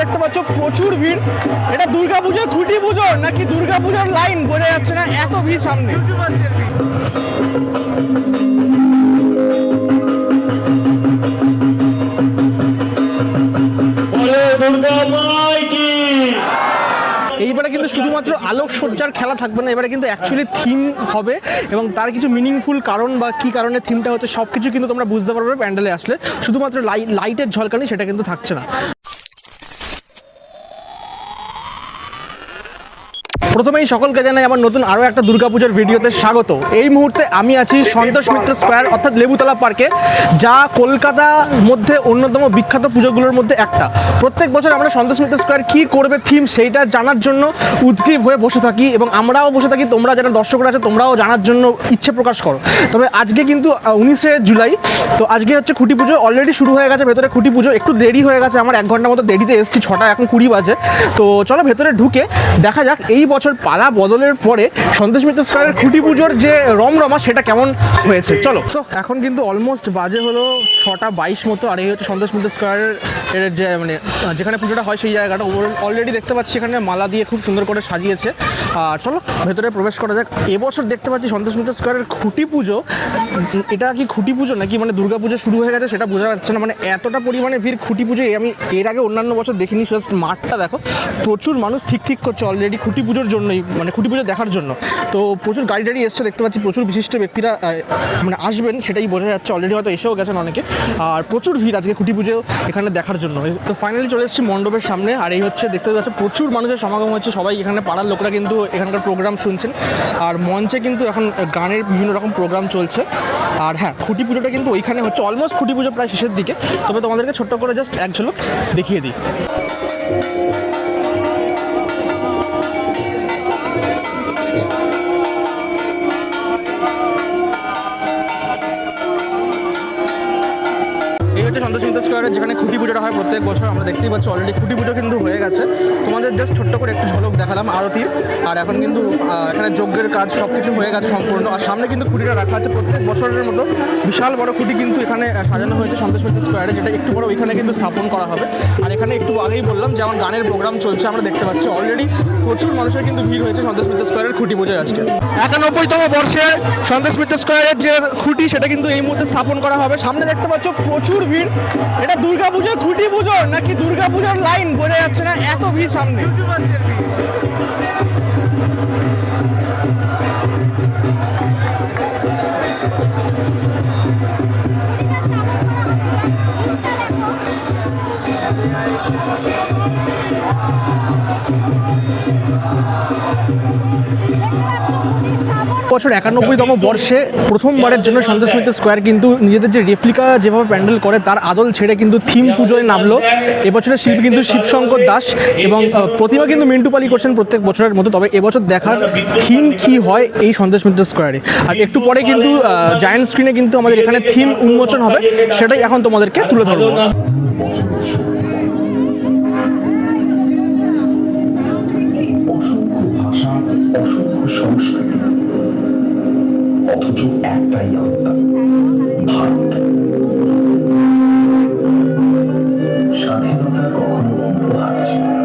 দেখতে পাচ্ছ প্রচুর ভিড়। এটা দুর্গাপুজোর খুঁটি পুজোর নাকি দুর্গাপুজোর লাইন বোঝা যাচ্ছে না, এত ভিড় সামনে। এইবারে কিন্তু শুধুমাত্র আলোকসজ্জার খেলা থাকবে না, এবারে কিন্তু অ্যাকচুয়ালি থিম হবে এবং তার কিছু মিনিংফুল কারণ বা কী কারণে থিমটা হচ্ছে সব কিছু কিন্তু তোমরা বুঝতে পারবে প্যান্ডেলে আসলে। শুধুমাত্র লাইটের ঝলকানি সেটা কিন্তু থাকছে না। প্রথমেই সকলকে জানাই আমার নতুন আরও একটা দুর্গাপূজার ভিডিওতে স্বাগত। এই মুহূর্তে আমি আছি সন্তোষ মিত্র স্কোয়ার অর্থাৎ লেবুতলা পার্কে, যা কলকাতার মধ্যে অন্যতম বিখ্যাত পুজোগুলোর মধ্যে একটা। প্রত্যেক বছর আমরা সন্তোষ মিত্র স্কোয়ার কী করবে থিম সেইটা জানার জন্য উদ্গ্রীব হয়ে বসে থাকি এবং আমরাও বসে থাকি, তোমরা যারা দর্শকরা আছে তোমরাও জানার জন্য ইচ্ছে প্রকাশ করো। তবে আজকে কিন্তু 19শে জুলাই, তো আজকে হচ্ছে খুঁটি পুজো অলরেডি শুরু হয়ে গেছে। ভেতরে খুঁটি পুজো একটু দেরি হয়ে গেছে, আমার 1 ঘন্টার মতো দেরিতে এসেছি, 6টা এখন 20 বাজে। তো চলো ভেতরে ঢুকে দেখা যাক এই বছর পালা বদলের পরে সন্তোষ মিত্র স্কোয়ারের খুঁটি পুজোর যে রমরমা সেটা কেমন হয়েছে। চলো। তো এখন কিন্তু অলমোস্ট বাজে হলো 6:22 মতো, আর এই হচ্ছে সন্তোষ মিত্র স্কোয়ারের যে মানে যেখানে পুজোটা হয় সেই জায়গাটা। অলরেডি দেখতে পাচ্ছি এখানে মালা দিয়ে খুব সুন্দর করে সাজিয়েছে। আর চলো ভেতরে প্রবেশ করা যাক। এবছর দেখতে পাচ্ছি সন্তোষ মিত্র স্কোয়ারের খুঁটি পুজো, এটা কি খুঁটি পুজো নাকি মানে দুর্গা পুজো শুরু হয়ে গেছে সেটা বোঝা যাচ্ছে না। মানে এতটা পরিমাণে ভিড় খুঁটি পুজো আমি এর আগে অন্যান্য বছর দেখিনি। জাস্ট মাঠটা দেখো, প্রচুর মানুষ ঠিক করছে অলরেডি খুঁটি পুজোর জন্যই, মানে খুঁটি পুজো দেখার জন্য। তো প্রচুর গাড়ি টাড়ি এসছে দেখতে পাচ্ছি, প্রচুর বিশিষ্ট ব্যক্তিরা মানে আসবেন সেটাই বোঝা যাচ্ছে। অলরেডি হয়তো এসেও গেছেন অনেকে, আর প্রচুর ভিড় আজকে খুঁটি পুজো এখানে দেখার জন্য। তো ফাইনালি চলে এসেছি মণ্ডপের সামনে, আর এই হচ্ছে দেখতে পাচ্ছি প্রচুর মানুষের সমাগম হচ্ছে। সবাই এখানে পাড়ার লোকরা কিন্তু এখানকার প্রোগ্রাম শুনছেন, আর মঞ্চে কিন্তু এখন গানের বিভিন্ন রকম প্রোগ্রাম চলছে। আর হ্যাঁ, খুঁটি পুজোটা কিন্তু ওইখানে হচ্ছে, অলমোস্ট খুঁটি পুজো প্রায় শেষের দিকে। তবে তোমাদেরকে ছোট্ট করে জাস্ট এক ঝলক দেখিয়ে দিই। সন্তোষ মিত্র স্কোয়ারে যেখানে খুঁটি পুজোটা হয় প্রত্যেক বছর, আমরা দেখতেই পাচ্ছি অলরেডি খুঁটি পুজো কিন্তু হয়ে গেছে। তোমাদের জাস্ট ছোট্ট করে একটু ঝলক দেখালাম আরতির। আর এখন কিন্তু এখানে যজ্ঞের কাজ সব কিছু হয়ে গেছে সম্পূর্ণ। আর সামনে কিন্তু খুঁটিটা রাখা আছে প্রত্যেক বছরের মতো, বিশাল বড় খুঁটি কিন্তু এখানে সাজানো হয়েছে সন্তোষ মিত্র স্কোয়ারে, যেটা একটু বড় ওইখানে কিন্তু স্থাপন করা হবে। আর এখানে একটু আগেই বললাম যেমন গানের প্রোগ্রাম চলছে, আমরা দেখতে পাচ্ছি অলরেডি প্রচুর মানুষের কিন্তু ভিড় হয়েছে সন্তোষ মিত্র স্কোয়ারের খুঁটি পুজোয় আজকে। 91তম বর্ষের সন্তোষ মিত্র স্কোয়ারের যে খুঁটি সেটা কিন্তু এই মুহূর্তে স্থাপন করা হবে। সামনে দেখতে পাচ্ছ প্রচুর ভিড়। এটা দুর্গাপুজোর খুঁটি পুজোর নাকি দুর্গাপুজোর লাইন বোঝা যাচ্ছে না, এত ভিড় সামনে। বছর 91তম বর্ষে প্রথমবারের জন্য সন্তোষ মিত্র স্কোয়ার কিন্তু নিজেদের যে রেপ্লিকা যেভাবে প্যান্ডেল করে তার আদল ছেড়ে কিন্তু থিম পুজোয় নামলো। এবছরের শিল্পী কিন্তু শিবশঙ্কর দাস এবং প্রতিমা কিন্তু মিন্টু পালি করছেন প্রত্যেক বছরের মতো। তবে এবছর দেখার থিম কি হয় এই সন্তোষ মিত্র স্কোয়ারে। আর একটু পরে কিন্তু জায়ান্ট স্ক্রিনে কিন্তু আমাদের এখানে থিম উন্মোচন হবে, সেটাই এখন তোমাদেরকে তুলে ধরবো। অসংখ্য ভাষা, অসংখ্য সংস্কৃতি, অথচ একটাই আত্মা, ভারত। স্বাধীনতা কখনো উপহার ছিল না,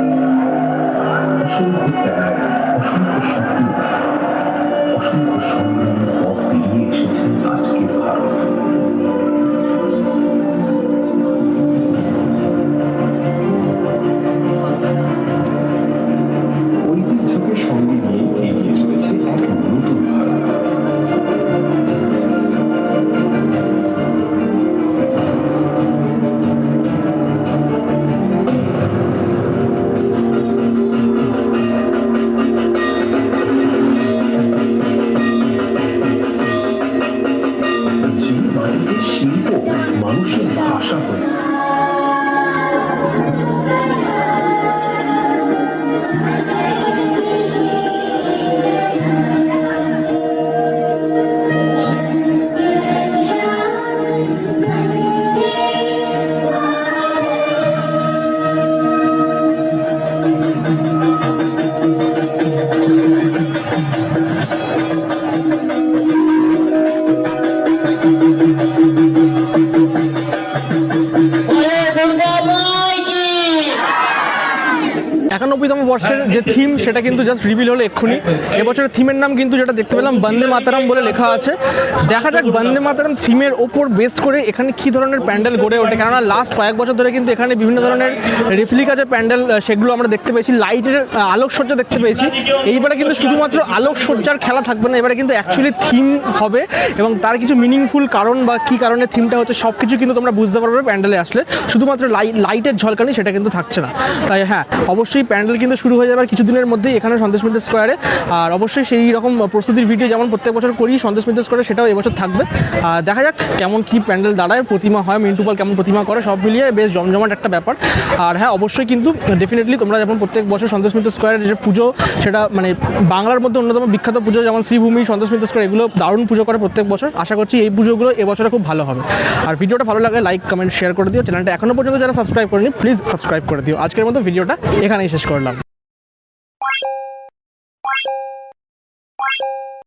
অসংখ্য ত্যাগ, অসংখ্য স্বপ্ন, অসংখ্য সংগ্রামের পথ পেরিয়ে এসেছে আজকের ভারত। ঐতিহ্যকে সঙ্গে নিয়ে এগিয়ে চলেছে এক নতুন ভারত। 91তম বর্ষের যে থিম সেটা কিন্তু জাস্ট রিভিল হলো এক্ষুনি। এবছরের থিমের নাম কিন্তু যেটা দেখতে পেলাম বন্দে মাতারাম বলে লেখা আছে। দেখা যাক বন্দে মাতারাম থিমের ওপর বেস করে এখানে কী ধরনের প্যান্ডেল গড়ে ওঠে, কেননা লাস্ট কয়েক বছর ধরে কিন্তু এখানে বিভিন্ন ধরনের রেপ্লিকা যে প্যান্ডেল সেগুলো আমরা দেখতে পেয়েছি, লাইটের আলোকসজ্জা দেখতে পেয়েছি। এইবারে কিন্তু শুধুমাত্র আলোকসজ্জার খেলা থাকবে না, এবারে কিন্তু অ্যাকচুয়ালি থিম হবে এবং তার কিছু মিনিংফুল কারণ বা কী কারণে থিমটা হচ্ছে সব কিছু কিন্তু তোমরা বুঝতে পারবে প্যান্ডেলে আসলে। শুধুমাত্র লাইটের ঝলকানি সেটা কিন্তু থাকছে না। তাই হ্যাঁ, অবশ্যই প্যান্ডেল কিন্তু শুরু হয়ে যাবে আর কিছুদিনের মধ্যেই এখানে সন্তোষ মিত্র স্কোয়ারে। আর অবশ্যই সেই রকম প্রস্তুতির ভিডিও যেমন প্রত্যেক বছর করি সন্তোষ মিত্র স্কোয়ারে, সেটাও এবছর থাকবে। দেখা যাক কেমন কি প্যান্ডেল দাঁড়ায়, প্রতিমা হয়, মিন্টু পাল কেমন প্রতিমা করে, সব মিলিয়ে বেশ জমজমাট একটা ব্যাপার। আর হ্যাঁ, অবশ্যই কিন্তু ডেফিনেটলি তোমরা যেমন প্রত্যেক বছর সন্তোষ মিত্র স্কোয়ারের যে পুজো, সেটা মানে বাংলার মধ্যে অন্যতম বিখ্যাত পুজো, যেমন শ্রীভূমি, সন্তোষ মিত্র স্কোয়ার, এগুলো দারুণ পুজো করে প্রত্যেক বছর। আশা করছি এই পুজোগুলো এবছরে খুব ভালো হবে। আর ভিডিওটা ভালো লাগলে লাইক, কমেন্ট, শেয়ার করে দিও। চ্যানেলটা এখনো পর্যন্ত যারা সাবস্ক্রাইব করেনি প্লিজ সাবস্ক্রাইব করে দিও। আজকের মতো ভিডিওটা এখানেই শেষ করলাম।